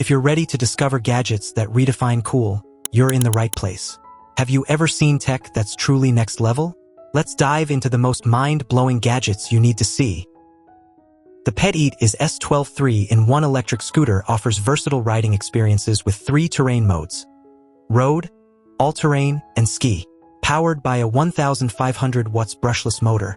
If you're ready to discover gadgets that redefine cool, you're in the right place. Have you ever seen tech that's truly next level? Let's dive into the most mind-blowing gadgets you need to see. The PETEATIS S12 3-in-1 electric scooter offers versatile riding experiences with 3 terrain modes: road, all-terrain, and ski. Powered by a 1,500 watts brushless motor,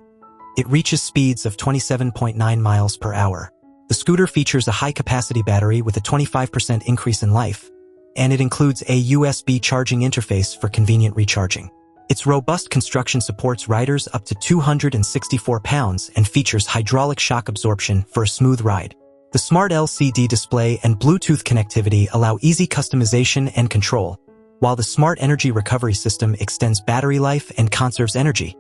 it reaches speeds of 27.9 miles per hour. The scooter features a high-capacity battery with a 25% increase in life, and it includes a USB charging interface for convenient recharging. Its robust construction supports riders up to 264 pounds and features hydraulic shock absorption for a smooth ride. The smart LCD display and Bluetooth connectivity allow easy customization and control, while the smart energy recovery system extends battery life and conserves energy.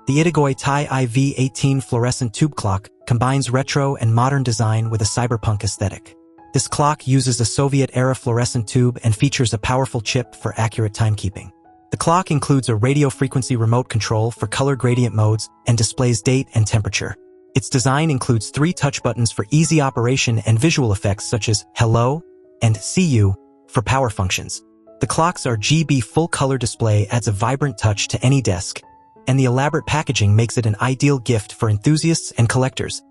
The ITIGOITIE IV18 fluorescent tube clock combines retro and modern design with a cyberpunk aesthetic. This clock uses a Soviet-era fluorescent tube and features a powerful chip for accurate timekeeping. The clock includes a radio frequency remote control for color gradient modes and displays date and temperature. Its design includes 3 touch buttons for easy operation and visual effects such as Hello and See You for power functions. The clock's RGB full-color display adds a vibrant touch to any desk, and the elaborate packaging makes it an ideal gift for enthusiasts and collectors.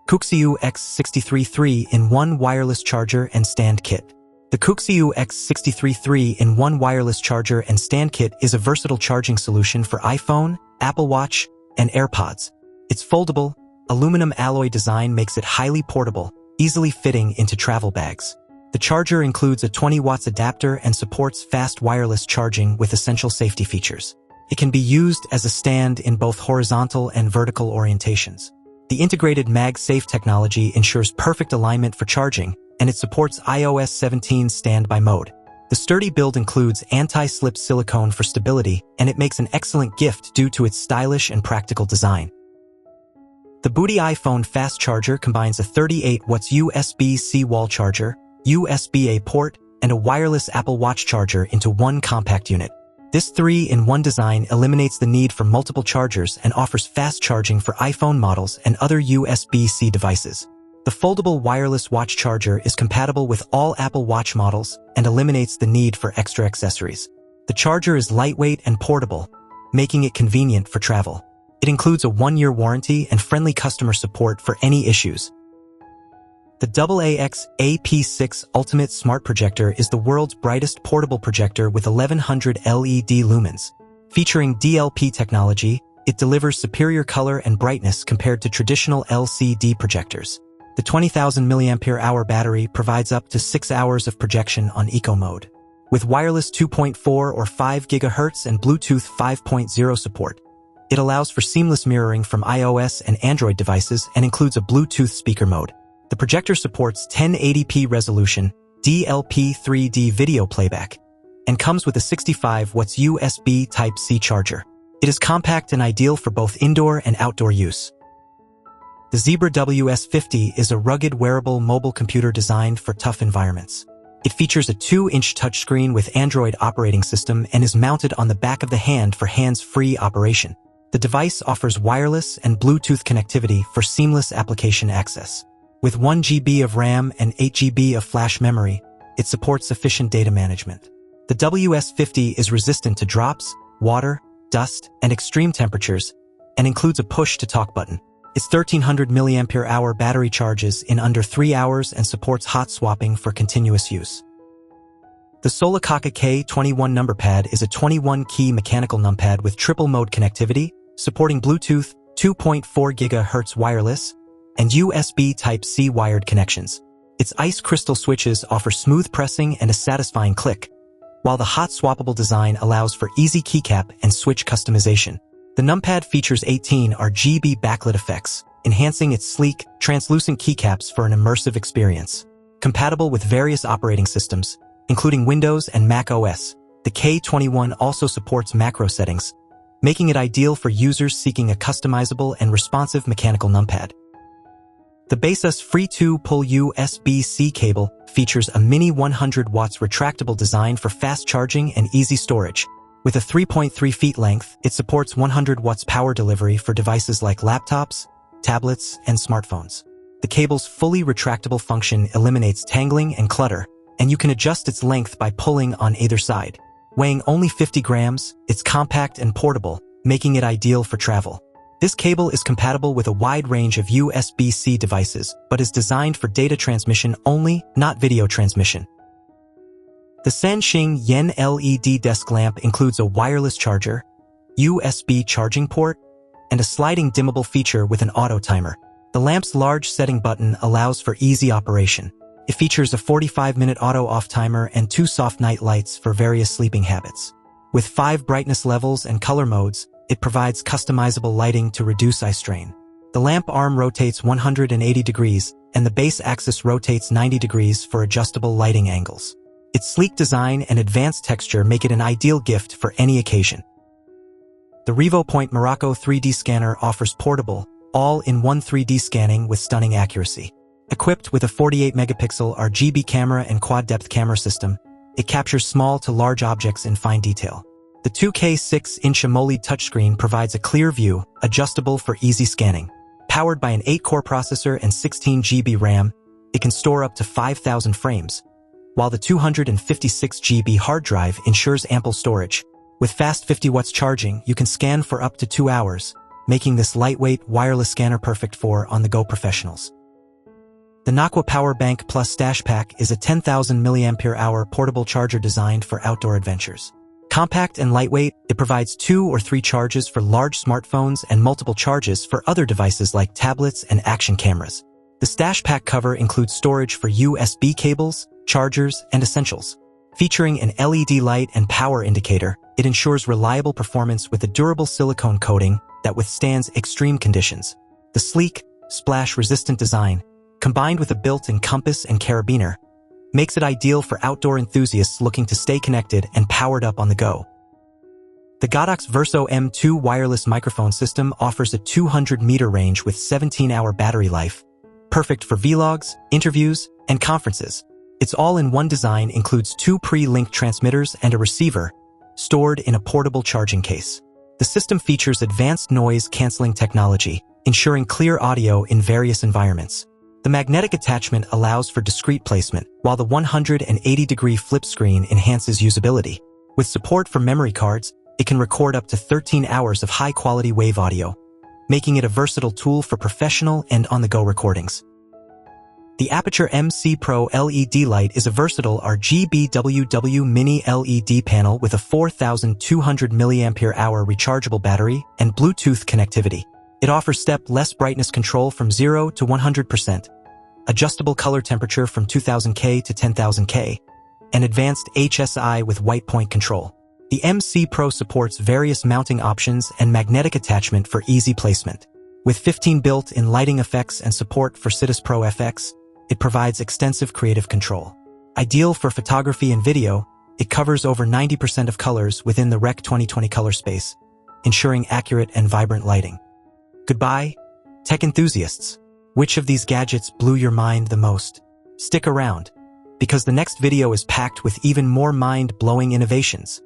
KUXIU X63 3-in-1 wireless charger and stand kit. The KUXIU X63 3-in-1 wireless charger and stand kit is a versatile charging solution for iPhone, Apple Watch, and AirPods. Its foldable, aluminum alloy design makes it highly portable, easily fitting into travel bags. The charger includes a 20 watts adapter and supports fast wireless charging with essential safety features. It can be used as a stand in both horizontal and vertical orientations. The integrated MagSafe technology ensures perfect alignment for charging, and it supports iOS 17 standby mode. The sturdy build includes anti-slip silicone for stability, and it makes an excellent gift due to its stylish and practical design. The BUDI iPhone fast charger combines a 38 watts USB-C wall charger, USB-A port, and a wireless Apple Watch charger into one compact unit. This 3-in-1 design eliminates the need for multiple chargers and offers fast charging for iPhone models and other USB-C devices. The foldable wireless watch charger is compatible with all Apple Watch models and eliminates the need for extra accessories. The charger is lightweight and portable, making it convenient for travel. It includes a 1-year warranty and friendly customer support for any issues. The AAXA P6 Ultimate Smart Projector is the world's brightest portable projector with 1100 LED lumens. Featuring DLP technology, it delivers superior color and brightness compared to traditional LCD projectors. The 20,000 mAh battery provides up to 6 hours of projection on Eco mode. With wireless 2.4 or 5 GHz and Bluetooth 5.0 support, it allows for seamless mirroring from iOS and Android devices and includes a Bluetooth speaker mode. The projector supports 1080p resolution, DLP 3D video playback, and comes with a 65 watts USB Type-C charger. It is compact and ideal for both indoor and outdoor use. The Zebra WS50 is a rugged wearable mobile computer designed for tough environments. It features a 2-inch touchscreen with Android operating system and is mounted on the back of the hand for hands-free operation. The device offers wireless and Bluetooth connectivity for seamless application access. With 1 GB of RAM and 8 GB of flash memory, it supports efficient data management. The WS50 is resistant to drops, water, dust, and extreme temperatures, and includes a push-to-talk button. Its 1300 mAh battery charges in under 3 hours and supports hot swapping for continuous use. The SOLAKAKA K21 number pad is a 21-key mechanical numpad with triple-mode connectivity, supporting Bluetooth, 2.4 GHz wireless, and USB Type-C wired connections. Its ice crystal switches offer smooth pressing and a satisfying click, while the hot swappable design allows for easy keycap and switch customization. The numpad features 18 RGB backlit effects, enhancing its sleek, translucent keycaps for an immersive experience. Compatible with various operating systems, including Windows and Mac OS, the K21 also supports macro settings, making it ideal for users seeking a customizable and responsive mechanical numpad. The BASEUS free 2-pull USB-C cable features a mini 100 watts retractable design for fast charging and easy storage. With a 3.3 feet length, it supports 100 watts power delivery for devices like laptops, tablets, and smartphones. The cable's fully retractable function eliminates tangling and clutter, and you can adjust its length by pulling on either side. Weighing only 50 grams, it's compact and portable, making it ideal for travel. This cable is compatible with a wide range of USB-C devices, but is designed for data transmission only, not video transmission. The SENXINGYAN LED desk lamp includes a wireless charger, USB charging port, and a sliding dimmable feature with an auto timer. The lamp's large setting button allows for easy operation. It features a 45-minute auto-off timer and 2 soft night lights for various sleeping habits. With 5 brightness levels and color modes, it provides customizable lighting to reduce eye strain. The lamp arm rotates 180 degrees, and the base axis rotates 90 degrees for adjustable lighting angles. Its sleek design and advanced texture make it an ideal gift for any occasion. The REVOPOINT MIRACO 3D scanner offers portable, all-in-one 3D scanning with stunning accuracy. Equipped with a 48-megapixel RGB camera and quad-depth camera system, it captures small to large objects in fine detail. The 2K 6-inch AMOLED touchscreen provides a clear view, adjustable for easy scanning. Powered by an 8-core processor and 16 GB RAM, it can store up to 5,000 frames, while the 256 GB hard drive ensures ample storage. With fast 50 watts charging, you can scan for up to 2 hours, making this lightweight, wireless scanner perfect for on-the-go professionals. The NOCQUA POWERBANK Plus STASHPACK is a 10,000 mAh portable charger designed for outdoor adventures. Compact and lightweight, it provides 2 or 3 charges for large smartphones and multiple charges for other devices like tablets and action cameras. The STASHPACK cover includes storage for USB cables, chargers, and essentials. Featuring an LED light and power indicator, it ensures reliable performance with a durable silicone coating that withstands extreme conditions. The sleek, splash-resistant design, combined with a built-in compass and carabiner, makes it ideal for outdoor enthusiasts looking to stay connected and powered up on the go. The GODOX VIRSO M2 wireless microphone system offers a 200-meter range with 17-hour battery life, perfect for vlogs, interviews, and conferences. Its all-in-one design includes 2 pre-linked transmitters and a receiver, stored in a portable charging case. The system features advanced noise-canceling technology, ensuring clear audio in various environments. The magnetic attachment allows for discrete placement, while the 180-degree flip screen enhances usability. With support for memory cards, it can record up to 13 hours of high-quality wave audio, making it a versatile tool for professional and on-the-go recordings. The APUTURE MC Pro LED light is a versatile RGB mini LED panel with a 4,200 mAh rechargeable battery and Bluetooth connectivity. It offers step-less brightness control from 0 to 100%, adjustable color temperature from 2000K to 10,000K, and advanced HSI with white point control. The MC Pro supports various mounting options and magnetic attachment for easy placement. With 15 built-in lighting effects and support for Citus Pro FX, it provides extensive creative control. Ideal for photography and video, it covers over 90% of colors within the Rec 2020 color space, ensuring accurate and vibrant lighting. Goodbye, tech enthusiasts. Which of these gadgets blew your mind the most? Stick around, because the next video is packed with even more mind-blowing innovations.